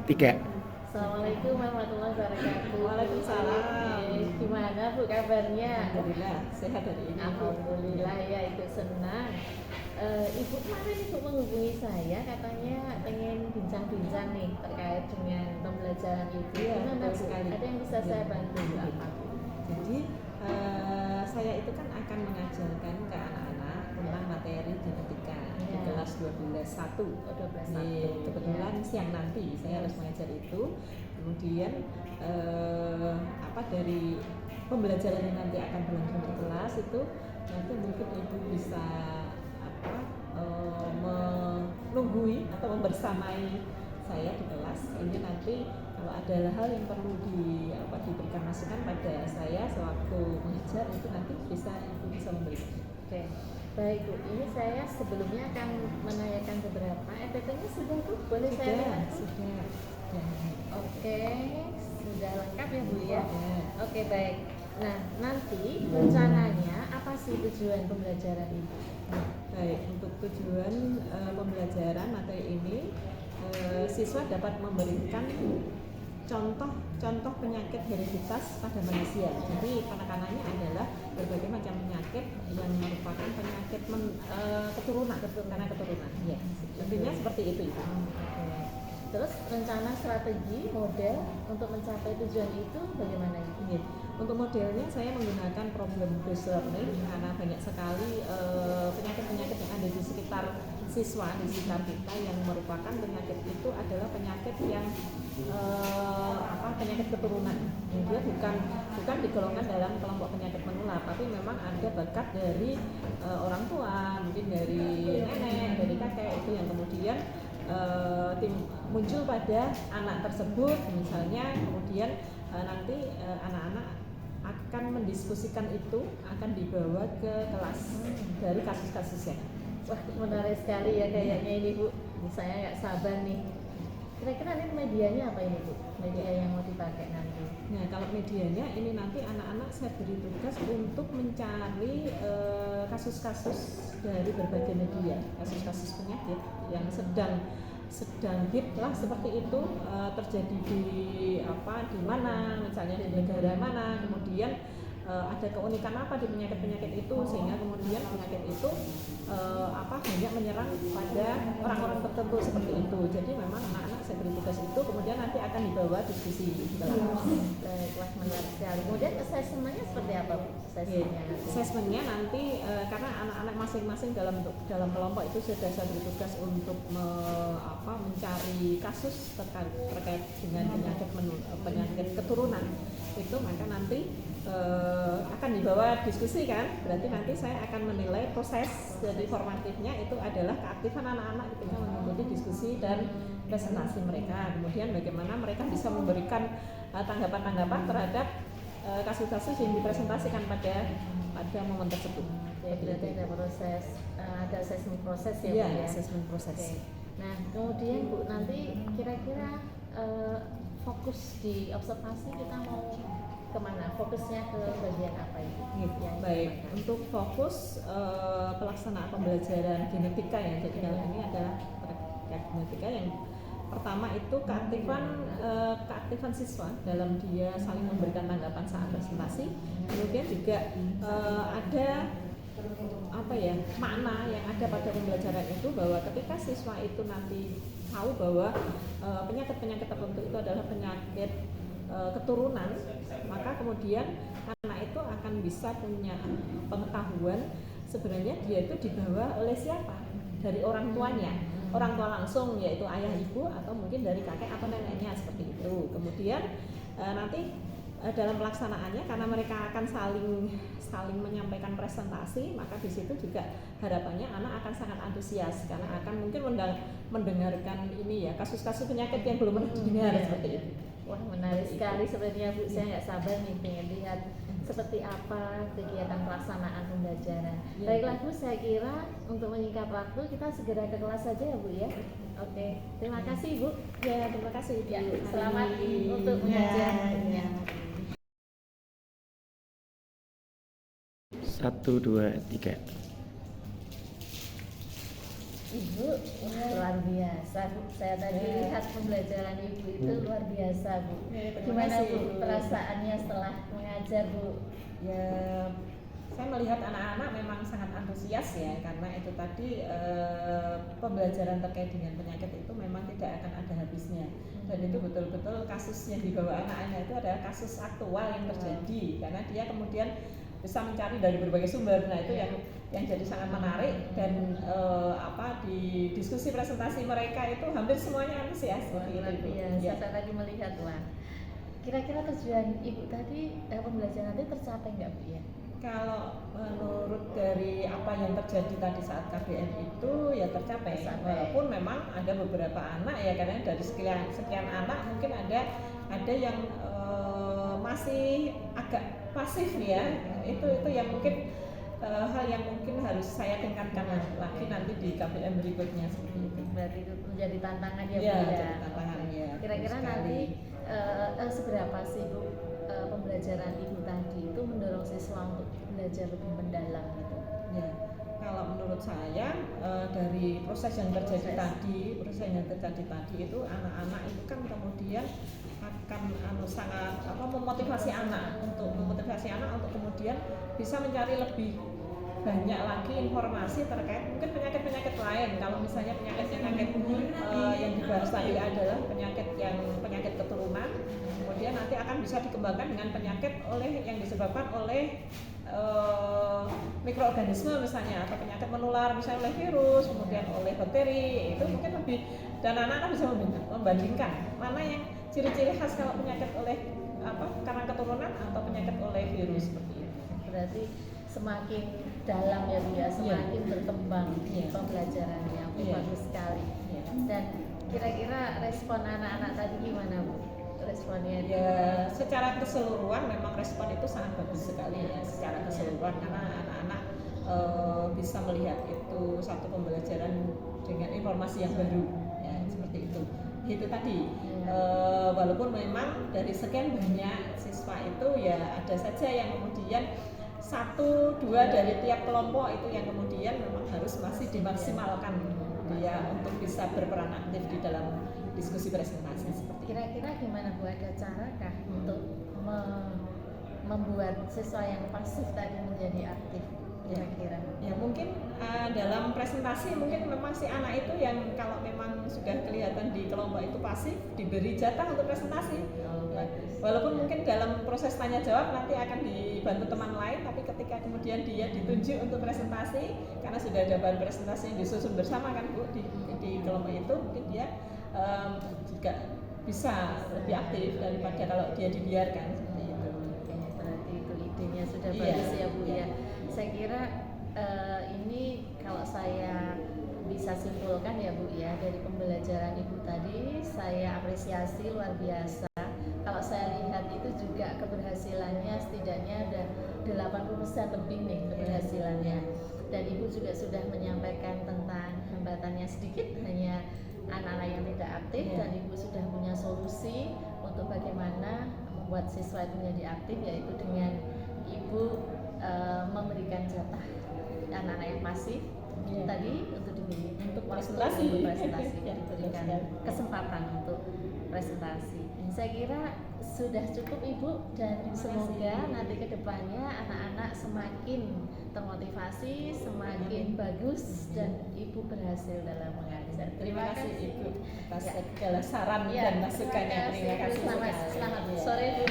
Tiga. Assalamualaikum warahmatullahi wabarakatuh. Waalaikumsalam. Gimana Bu kabarnya? Alhamdulillah sehat hari ini. Alhamdulillah ya, itu senang. Ibu kemarin Ibu menghubungi saya katanya pengen bincang-bincang nih terkait dengan pembelajaran itu. Iya, Gimana betul Bu? sekali. Ada yang bisa Iya. saya bantu Bu? Iya. Apa Bu? Jadi saya itu kan akan mengajarkan ke anak-anak tentang materi genetika di Iya. kelas 12.1. Oh, 12.1. Kebetulan Ya. siang nanti saya harus mengajar itu. Kemudian dari pembelajaran yang nanti akan berlangsung di kelas itu nanti mungkin ibu bisa menunggui atau membersamai saya di kelas. Ini nanti kalau ada hal yang perlu diberikan masukan pada saya sewaktu mengajar itu nanti ibu bisa memberikan. Oke. Baik Bu, ini saya sebelumnya akan menanyakan beberapa. FPT-nya sudah Bu? Boleh saya lihat Bu? Sudah. Oke, sudah lengkap ya Bu ya? Ya. Oke, baik. Nah, nanti rencananya apa sih tujuan pembelajaran ini? Baik, untuk tujuan pembelajaran materi ini siswa dapat memberikan contoh penyakit hereditas pada manusia. Jadi penekanannya adalah berbagai macam penyakit yang merupakan penyakit keturunan. Ya, intinya seperti itu. Terus rencana strategi model untuk mencapai tujuan itu bagaimana Ibu? Untuk modelnya saya menggunakan problem based learning karena banyak sekali penyakit-penyakit yang ada di sekitar siswa, di sekitar kita yang merupakan penyakit itu adalah penyakit yang penyakit keturunan. Dia bukan digolongkan dalam kelompok penyakit menular, tapi memang ada bakat dari orang tua, mungkin dari nenek, dari kakek itu yang kemudian muncul pada anak tersebut misalnya, kemudian nanti anak-anak akan mendiskusikan itu, akan dibawa ke kelas dari kasus-kasusnya. Wah, menarik sekali ya kayaknya ini Bu. Saya nggak sabar nih. Kira-kira ini medianya apa ini Bu? Media yang mau dipakai nanti? Nah, kalau medianya ini nanti anak-anak saya beri tugas untuk mencari kasus-kasus dari berbagai media, kasus-kasus penyakit yang sedang hit lah seperti itu, terjadi di mana, misalnya di negara mana, kemudian ada keunikan apa di penyakit-penyakit itu sehingga kemudian penyakit itu banyak menyerang pada orang-orang tertentu seperti itu. Jadi memang anak-anak saya beri tugas itu, kemudian nanti akan dibawa diskusi di kelas. Baik, wah menarik sekali. Kemudian assessment-nya seperti apa Bu? Assessment-nya nanti karena anak-anak masing-masing dalam kelompok itu sudah saya beri tugas untuk mencari kasus terkait dengan penyakit keturunan itu, maka nanti akan dibawa diskusi kan, berarti nanti saya akan menilai proses dari formatifnya itu adalah keaktifan anak-anak ketika mengikuti diskusi dan presentasi mereka, kemudian bagaimana mereka bisa memberikan tanggapan-tanggapan terhadap kasus-kasus yang dipresentasikan pada momen tersebut. Oke, berarti ada proses, ada assessment proses ya Bu ya? ya? Assessment proses. Oke. Nah, kemudian Bu, nanti kira-kira fokus di observasi kita mau kemana? Fokusnya ke bagian apa itu? Baik, untuk fokus pelaksanaan pembelajaran genetika ya, jadi dalam ini adalah genetika yang pertama itu keaktifan siswa dalam dia saling memberikan tanggapan saat presentasi, kemudian juga ada makna yang ada pada pembelajaran itu, bahwa ketika siswa itu nanti tahu bahwa penyakit-penyakit tertentu itu adalah penyakit keturunan, maka kemudian anak itu akan bisa punya pengetahuan sebenarnya dia itu dibawa oleh siapa, dari orang tuanya, orang tua langsung yaitu ayah ibu, atau mungkin dari kakek atau neneknya seperti itu. Kemudian nanti dalam pelaksanaannya karena mereka akan saling menyampaikan presentasi, maka di situ juga harapannya anak akan sangat antusias karena akan mungkin mendengarkan ini ya, kasus-kasus penyakit yang belum pernah didengar seperti itu. Wah, menarik sekali sebenarnya Bu. Saya nggak sabar nih pengen lihat seperti apa kegiatan pelaksanaan pembelajaran. Baiklah Bu, saya kira untuk menyingkat waktu kita segera ke kelas saja ya Bu ya. Oke, terima kasih Bu. Ya, terima kasih. Ya, selamat untuk mengajar. Ya. 1, 2, 3. Ibu luar biasa Bu. Saya tadi lihat pembelajaran Ibu itu luar biasa Bu. Terima Gimana kasih, Bu Bu. perasaannya setelah mengajar Bu? Ya, saya melihat anak-anak memang sangat antusias ya, karena itu tadi pembelajaran terkait dengan penyakit itu memang tidak akan ada habisnya, dan itu betul-betul kasus yang dibawa anak-anak itu adalah kasus aktual yang terjadi, karena dia kemudian bisa mencari dari berbagai sumber. Nah itu yang jadi sangat menarik, dan di diskusi presentasi mereka itu hampir semuanya antusias seperti itu. Ya. Saya tadi melihat lah. Kira-kira tujuan Ibu tadi pembelajaran nanti tercapai nggak Bu ya? Kalau menurut dari apa yang terjadi tadi saat KBM itu ya tercapai. Walaupun memang ada beberapa anak ya, karena dari sekian anak mungkin ada yang masih agak pasif ya. Itu yang mungkin hal yang mungkin harus saya tingkatkan lagi nanti di KBM berikutnya seperti itu. Berarti itu menjadi tantangan ya Bu ya? ya. Tantangan ya. Kira-kira nanti seberapa sih Bu pembelajaran Ibu tadi itu mendorong siswa untuk belajar lebih mendalam gitu? Ya, kalau menurut saya dari proses yang terjadi tadi itu anak-anak itu kan kemudian akan sangat memotivasi anak untuk kemudian bisa mencari lebih banyak lagi informasi terkait mungkin penyakit-penyakit lain. Kalau misalnya penyakit-penyakit yang dibahas tadi adalah penyakit keturunan, kemudian nanti akan bisa dikembangkan dengan penyakit yang disebabkan oleh mikroorganisme misalnya, atau penyakit menular misalnya oleh virus, kemudian oleh bakteri. Itu mungkin lebih, dan anak-anak bisa membandingkan mana yang ciri-ciri khas kalau penyakit oleh karena keturunan atau penyakit oleh virus seperti itu. Berarti semakin dalam ya Bu ya, semakin berkembang pembelajarannya. Bagus sekali. Dan kira-kira respon anak-anak tadi gimana Bu? Responnya itu? Ya, secara keseluruhan memang respon itu sangat bagus sekali ya, secara keseluruhan, karena anak-anak bisa melihat itu satu pembelajaran dengan informasi yang baru ya, seperti itu. Itu tadi walaupun memang dari sekian banyak siswa itu ya ada saja yang kemudian 1-2 dari tiap kelompok itu yang kemudian memang harus masih dimaksimalkan dia untuk bisa berperan aktif di dalam diskusi presentasi seperti itu. Kira-kira gimana Bu, ada carakah untuk membuat siswa yang pasif tadi menjadi aktif kira-kira? Ya mungkin dalam presentasi mungkin memang si anak itu yang kalau memang sudah kelihatan di kelompok itu pasif diberi jatah untuk presentasi. Walaupun mungkin dalam proses tanya jawab nanti akan dibantu teman lain, tapi ketika kemudian dia ditunjuk untuk presentasi karena sudah ada bahan presentasi yang disusun bersama kan Bu di kelompok itu, mungkin dia juga bisa lebih aktif daripada kalau dia dibiarkan seperti itu. Berarti itu idenya sudah bagus ya Bu ya. Saya kira ini kalau saya bisa simpulkan ya Bu ya, dari pembelajaran Ibu tadi saya apresiasi luar biasa. Kalau saya lihat itu juga keberhasilannya setidaknya ada 80% lebih nih keberhasilannya. Dan Ibu juga sudah menyampaikan tentang hambatannya sedikit, hanya anak-anak yang tidak aktif, dan Ibu sudah punya solusi untuk bagaimana membuat siswa itu menjadi aktif, yaitu dengan Ibu memberikan jatah anak-anak yang pasif tadi untuk diberi untuk presentasi dan diberikan kesempatan untuk presentasi. Saya kira sudah cukup Ibu, dan semoga nanti ke depannya anak-anak semakin termotivasi, semakin bagus, dan Ibu berhasil dalam mengajar. Terima kasih Ibu atas segala saran dan masukannya. Terima kasih. Selamat sore Bu.